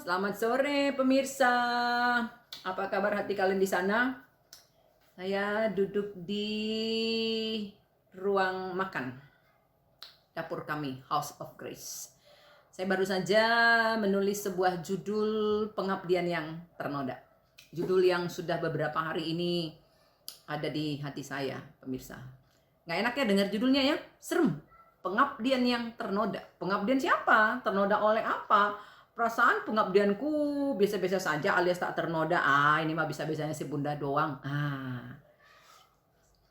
Selamat sore pemirsa. Apa kabar hati kalian di sana? Saya duduk di ruang makan dapur kami, House of Grace. Saya baru saja menulis sebuah judul pengabdian yang ternoda. Judul yang sudah beberapa hari ini ada di hati saya, pemirsa. Nggak enak ya dengar judulnya ya? Serem. Pengabdian yang ternoda. Pengabdian siapa? Ternoda oleh apa? Perasaan pengabdianku biasa-biasa saja alias tak ternoda. Ini mah bisa-bisanya si bunda doang.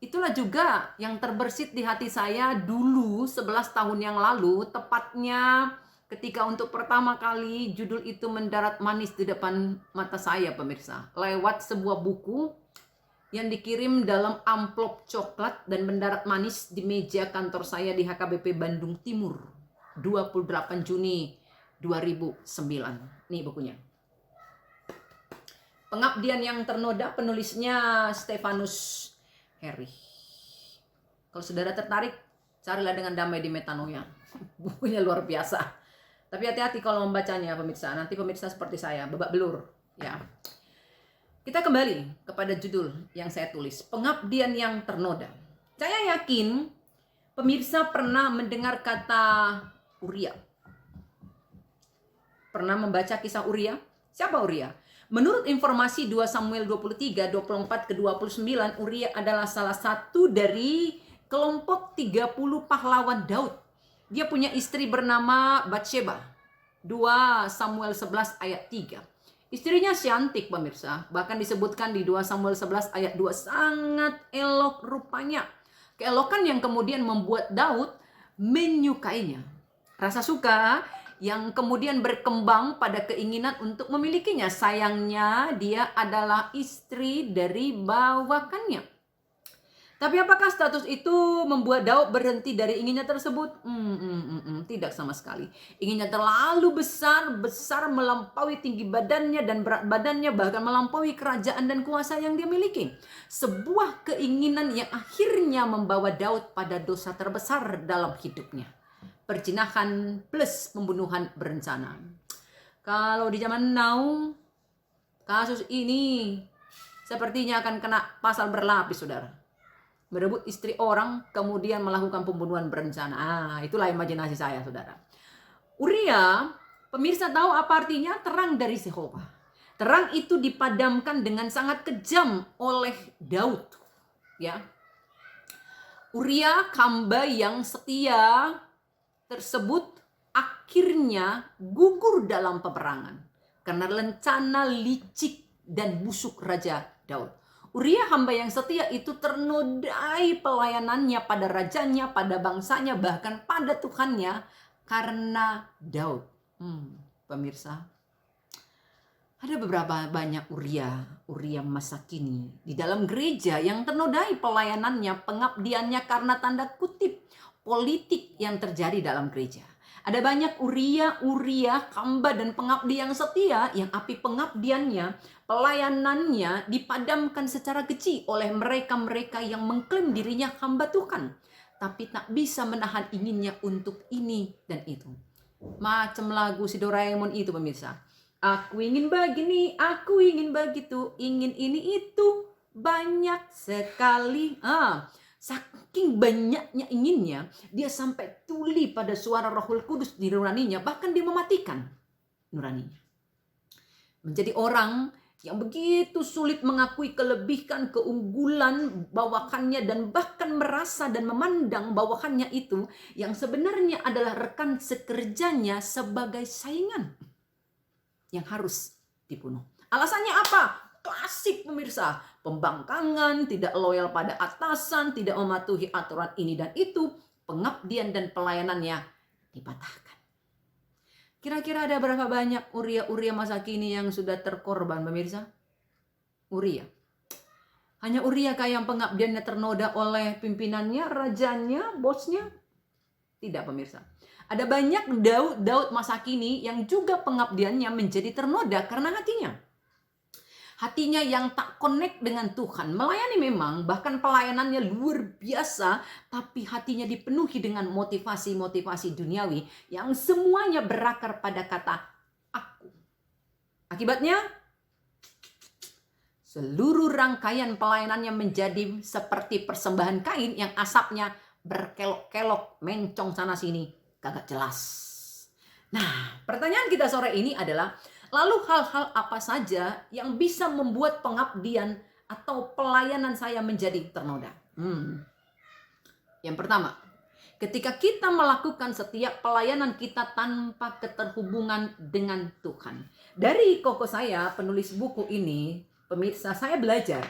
Itulah juga yang terbersit di hati saya dulu 11 tahun yang lalu. Tepatnya ketika untuk pertama kali judul itu mendarat manis di depan mata saya, pemirsa. Lewat sebuah buku yang dikirim dalam amplop coklat dan mendarat manis di meja kantor saya di HKBP Bandung Timur 28 Juni 2009. Nih bukunya. Pengabdian yang ternoda, penulisnya Stefanus Harry. Kalau saudara tertarik, carilah dengan damai di Metanoia. Bukunya luar biasa. Tapi hati-hati kalau membacanya pemirsa. Nanti pemirsa seperti saya, babak belur. Ya. Kita kembali kepada judul yang saya tulis, pengabdian yang ternoda. Saya yakin pemirsa pernah mendengar kata Uria. Pernah membaca kisah Uria? Siapa Uria? Menurut informasi 2 Samuel 23, 24 ke 29, Uria adalah salah satu dari kelompok 30 pahlawan Daud. Dia punya istri bernama Batsheba. 2 Samuel 11 ayat 3. Istrinya cantik pemirsa, bahkan disebutkan di 2 Samuel 11 ayat 2 sangat elok rupanya. Keelokan yang kemudian membuat Daud menyukainya. Rasa suka yang kemudian berkembang pada keinginan untuk memilikinya. Sayangnya dia adalah istri dari bawakannya. Tapi apakah status itu membuat Daud berhenti dari inginnya tersebut? Tidak sama sekali. Inginnya terlalu besar melampaui tinggi badannya dan berat badannya, bahkan melampaui kerajaan dan kuasa yang dia miliki. Sebuah keinginan yang akhirnya membawa Daud pada dosa terbesar dalam hidupnya. Perzinahan plus pembunuhan berencana. Kalau di zaman now, kasus ini sepertinya akan kena pasal berlapis, saudara. Merebut istri orang, kemudian melakukan pembunuhan berencana. Itulah imajinasi saya, saudara. Uria, pemirsa tahu apa artinya? Terang dari Yehova. Terang itu dipadamkan dengan sangat kejam oleh Daud. Ya. Uria, hamba yang setia tersebut akhirnya gugur dalam peperangan karena rencana licik dan busuk Raja Daud. Uria hamba yang setia itu ternodai pelayanannya pada rajanya, pada bangsanya, bahkan pada Tuhannya karena Daud. Pemirsa, ada beberapa banyak Uria masa kini di dalam gereja yang ternodai pelayanannya, pengabdiannya karena tanda kutip politik yang terjadi dalam gereja. Ada banyak Uria, hamba dan pengabdi yang setia yang api pengabdiannya, pelayanannya dipadamkan secara keji oleh mereka-mereka yang mengklaim dirinya hamba Tuhan, tapi tak bisa menahan inginnya untuk ini dan itu. Macam lagu si Doraemon itu pemirsa. Aku ingin begini, aku ingin begitu, ingin ini itu, banyak sekali. Saking banyaknya inginnya, dia sampai tuli pada suara Rohul Kudus di nuraninya, bahkan dia mematikan nuraninya. Menjadi orang yang begitu sulit mengakui kelebihan, keunggulan bawahannya, dan bahkan merasa dan memandang bawahannya itu yang sebenarnya adalah rekan sekerjanya sebagai saingan yang harus dibunuh. Alasannya apa? Klasik pemirsa, pembangkangan, tidak loyal pada atasan, tidak mematuhi aturan ini dan itu, pengabdian dan pelayanannya dipatahkan. Kira-kira ada berapa banyak Uria masa kini yang sudah terkorban pemirsa? Uria. Hanya Uria kah yang pengabdiannya ternoda oleh pimpinannya, rajanya, bosnya? Tidak pemirsa. Ada banyak Daud masa kini yang juga pengabdiannya menjadi ternoda karena hatinya. Hatinya yang tak connect dengan Tuhan. Melayani memang, bahkan pelayanannya luar biasa, tapi hatinya dipenuhi dengan motivasi-motivasi duniawi yang semuanya berakar pada kata aku. Akibatnya, seluruh rangkaian pelayanannya menjadi seperti persembahan kain yang asapnya berkelok-kelok, mencong sana sini, kagak jelas. Nah, pertanyaan kita sore ini adalah, lalu hal-hal apa saja yang bisa membuat pengabdian atau pelayanan saya menjadi ternoda? Yang pertama, ketika kita melakukan setiap pelayanan kita tanpa keterhubungan dengan Tuhan. Dari koko saya, penulis buku ini, pemirsa, saya belajar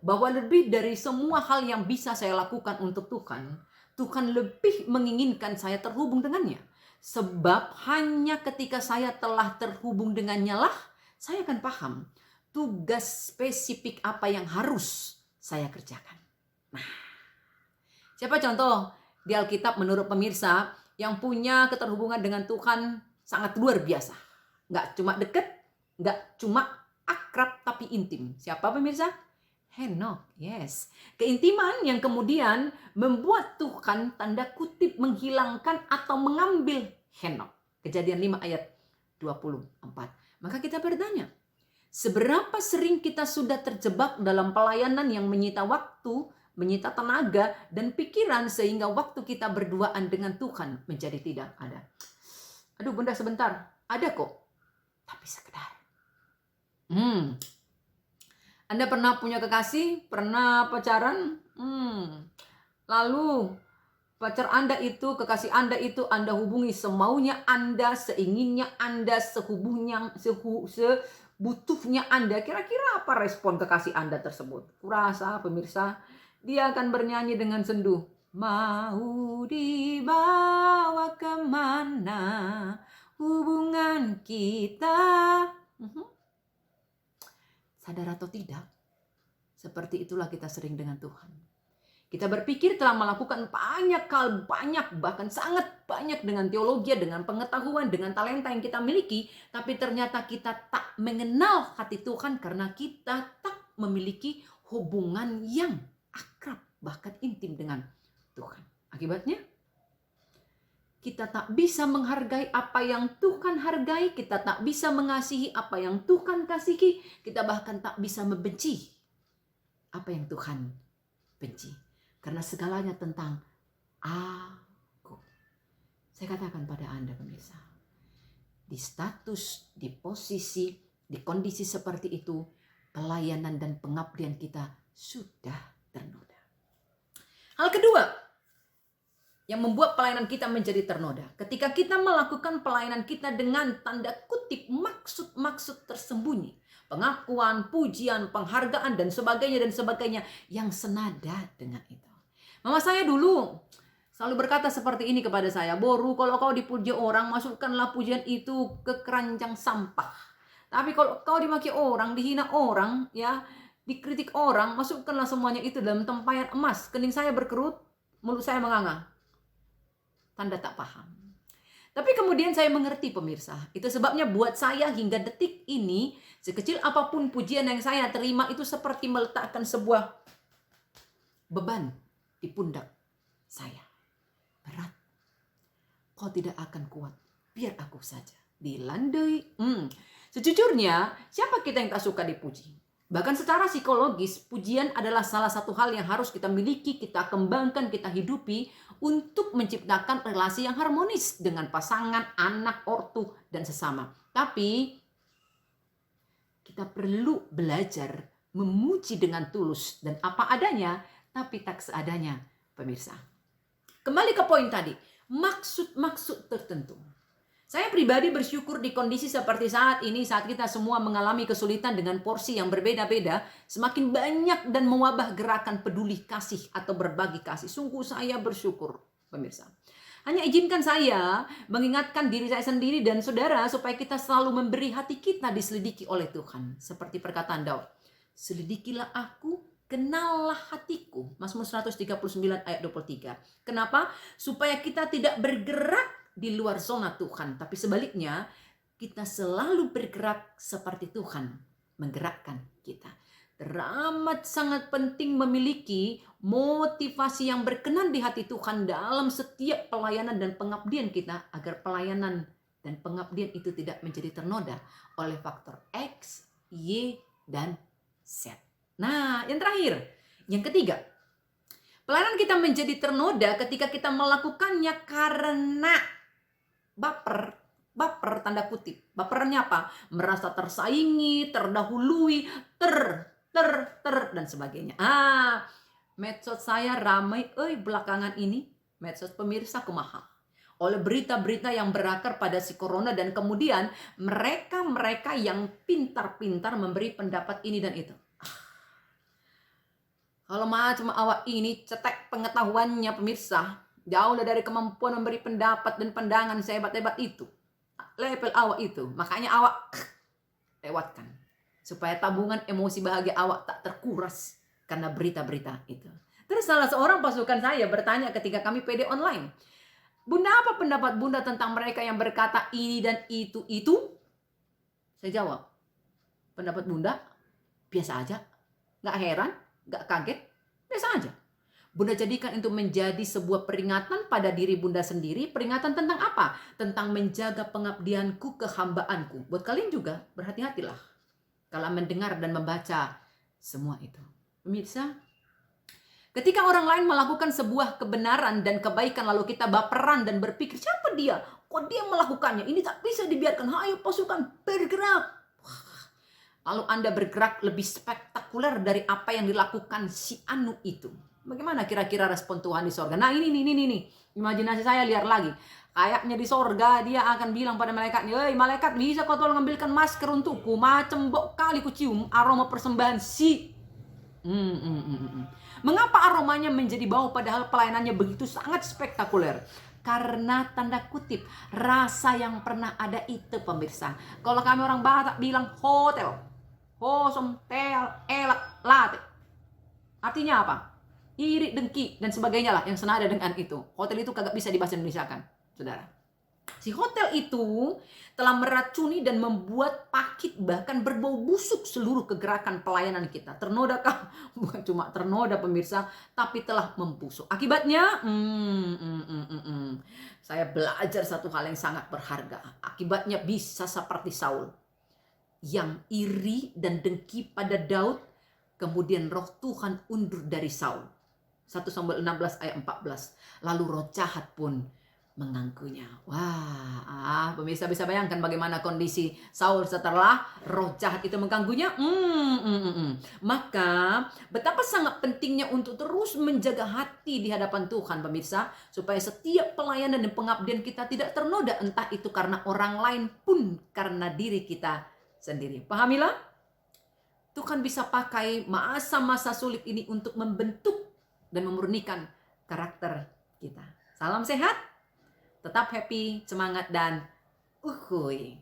bahwa lebih dari semua hal yang bisa saya lakukan untuk Tuhan, Tuhan lebih menginginkan saya terhubung dengannya. Sebab hanya ketika saya telah terhubung dengannya lah, saya akan paham tugas spesifik apa yang harus saya kerjakan. Nah, siapa contoh di Alkitab menurut pemirsa yang punya keterhubungan dengan Tuhan sangat luar biasa? Nggak cuma deket, nggak cuma akrab, tapi intim. Siapa pemirsa? Henokh, yes. Keintiman yang kemudian membuat Tuhan tanda kutip menghilangkan atau mengambil Henokh. Kejadian 5 ayat 24. Maka kita bertanya, seberapa sering kita sudah terjebak dalam pelayanan yang menyita waktu, menyita tenaga dan pikiran sehingga waktu kita berduaan dengan Tuhan menjadi tidak ada. Aduh bunda sebentar, ada kok, tapi sekedar. Anda pernah punya kekasih? Pernah pacaran? Lalu pacar Anda itu, kekasih Anda itu Anda hubungi semaunya Anda, seinginnya Anda, sebutuhnya Anda. Kira-kira apa respon kekasih Anda tersebut? Kurasa pemirsa, dia akan bernyanyi dengan sendu. Mau dibawa kemana hubungan kita? Sadar atau tidak, seperti itulah kita sering dengan Tuhan. Kita berpikir telah melakukan banyak hal, bahkan sangat banyak dengan teologi, dengan pengetahuan, dengan talenta yang kita miliki, tapi ternyata kita tak mengenal hati Tuhan karena kita tak memiliki hubungan yang akrab, bahkan intim dengan Tuhan. Akibatnya, kita tak bisa menghargai apa yang Tuhan hargai, kita tak bisa mengasihi apa yang Tuhan kasihi, kita bahkan tak bisa membenci apa yang Tuhan benci. Karena segalanya tentang aku. Saya katakan pada Anda pemirsa, di status, di posisi, di kondisi seperti itu, pelayanan dan pengabdian kita sudah ternoda. Hal kedua yang membuat pelayanan kita menjadi ternoda, ketika kita melakukan pelayanan kita dengan tanda kutip maksud-maksud tersembunyi, pengakuan, pujian, penghargaan dan sebagainya yang senada dengan itu. Mama saya dulu selalu berkata seperti ini kepada saya, Boru, kalau kau dipuji orang, masukkanlah pujian itu ke keranjang sampah. Tapi kalau kau dimaki orang, dihina orang, ya, dikritik orang, masukkanlah semuanya itu dalam tempayan emas. Kening saya berkerut, mulut saya menganga. Tanda tak paham. Tapi kemudian saya mengerti pemirsa. Itu sebabnya buat saya hingga detik ini, sekecil apapun pujian yang saya terima itu seperti meletakkan sebuah beban di pundak saya. Berat. Kau tidak akan kuat. Biar aku saja dilandai. Sejujurnya, siapa kita yang tak suka dipuji? Bahkan secara psikologis, pujian adalah salah satu hal yang harus kita miliki, kita kembangkan, kita hidupi untuk menciptakan relasi yang harmonis dengan pasangan, anak, ortu, dan sesama. Tapi kita perlu belajar memuji dengan tulus dan apa adanya, tapi tak seadanya, pemirsa. Kembali ke poin tadi, maksud-maksud tertentu. Saya pribadi bersyukur di kondisi seperti saat ini, saat kita semua mengalami kesulitan dengan porsi yang berbeda-beda, semakin banyak dan mewabah gerakan peduli kasih atau berbagi kasih. Sungguh saya bersyukur, pemirsa. Hanya izinkan saya mengingatkan diri saya sendiri dan saudara supaya kita selalu memberi hati kita diselidiki oleh Tuhan. Seperti perkataan Daud, selidikilah aku, kenallah hatiku. Mazmur 139 ayat 23. Kenapa? Supaya kita tidak bergerak di luar zona Tuhan, tapi sebaliknya kita selalu bergerak seperti Tuhan menggerakkan kita. Teramat sangat penting memiliki motivasi yang berkenan di hati Tuhan dalam setiap pelayanan dan pengabdian kita agar pelayanan dan pengabdian itu tidak menjadi ternoda oleh faktor X, Y, dan Z. Nah, yang terakhir, yang ketiga, pelayanan kita menjadi ternoda ketika kita melakukannya karena baper. Baper tanda kutip. Bapernya apa? Merasa tersaingi, terdahului, dan sebagainya. Medsos saya ramai belakangan ini. Medsos pemirsa kumaha. Oleh berita-berita yang berakar pada si corona, dan kemudian mereka yang pintar-pintar memberi pendapat ini dan itu. Kalau macam awak ini cetek pengetahuannya pemirsa, jauh dari kemampuan memberi pendapat dan pandangan sehebat-hebat itu. Level awak itu, makanya awak lewatkan supaya tabungan emosi bahagia awak tak terkuras karena berita-berita itu. Terus salah seorang pasukan saya bertanya ketika kami PD online, Bunda, apa pendapat Bunda tentang mereka yang berkata ini dan itu? Saya jawab, pendapat Bunda biasa aja, gak heran, gak kaget, biasa aja. Bunda jadikan itu menjadi sebuah peringatan pada diri Bunda sendiri. Peringatan tentang apa? Tentang menjaga pengabdianku, kehambaanku. Buat kalian juga, berhati-hatilah kalau mendengar dan membaca semua itu. Pemirsa, ketika orang lain melakukan sebuah kebenaran dan kebaikan, lalu kita baperan dan berpikir, siapa dia? Kok dia melakukannya? Ini tak bisa dibiarkan. Ayo pasukan, bergerak. Lalu Anda bergerak lebih spektakuler dari apa yang dilakukan si Anu itu. Bagaimana kira-kira respon Tuhan di sorga? Nah ini. Imajinasi saya liar lagi. Kayaknya di sorga dia akan bilang pada malaikatnya, malaikat bisa kau tolong ambilkan masker untukku. Macam bok kali ku cium aroma persembahan si. Mengapa aromanya menjadi bau padahal pelayanannya begitu sangat spektakuler? Karena tanda kutip rasa yang pernah ada itu pemirsa. Kalau kami orang Batak bilang hotel, hosom, tel, elak, late. Artinya apa? Iri, dengki, dan sebagainya lah yang senada dengan itu. Hotel itu kagak bisa dibahasa Indonesia kan, saudara. Si hotel itu telah meracuni dan membuat pakit, bahkan berbau busuk seluruh kegerakan pelayanan kita. Ternoda kah? Bukan cuma ternoda pemirsa, tapi telah membusuk. Akibatnya, saya belajar satu hal yang sangat berharga. Akibatnya bisa seperti Saul yang iri dan dengki pada Daud, kemudian roh Tuhan undur dari Saul. 1 Samuel 16 ayat 14. Lalu roh jahat pun mengganggunya. Wah, pemirsa bisa bayangkan bagaimana kondisi Saul setelah roh jahat itu mengganggunya. Maka betapa sangat pentingnya untuk terus menjaga hati di hadapan Tuhan pemirsa, supaya setiap pelayanan dan pengabdian kita tidak ternoda, entah itu karena orang lain pun karena diri kita sendiri. Pahamilah, Tuhan bisa pakai masa-masa sulit ini untuk membentuk dan memurnikan karakter kita. Salam sehat, tetap happy, semangat, dan uhuy.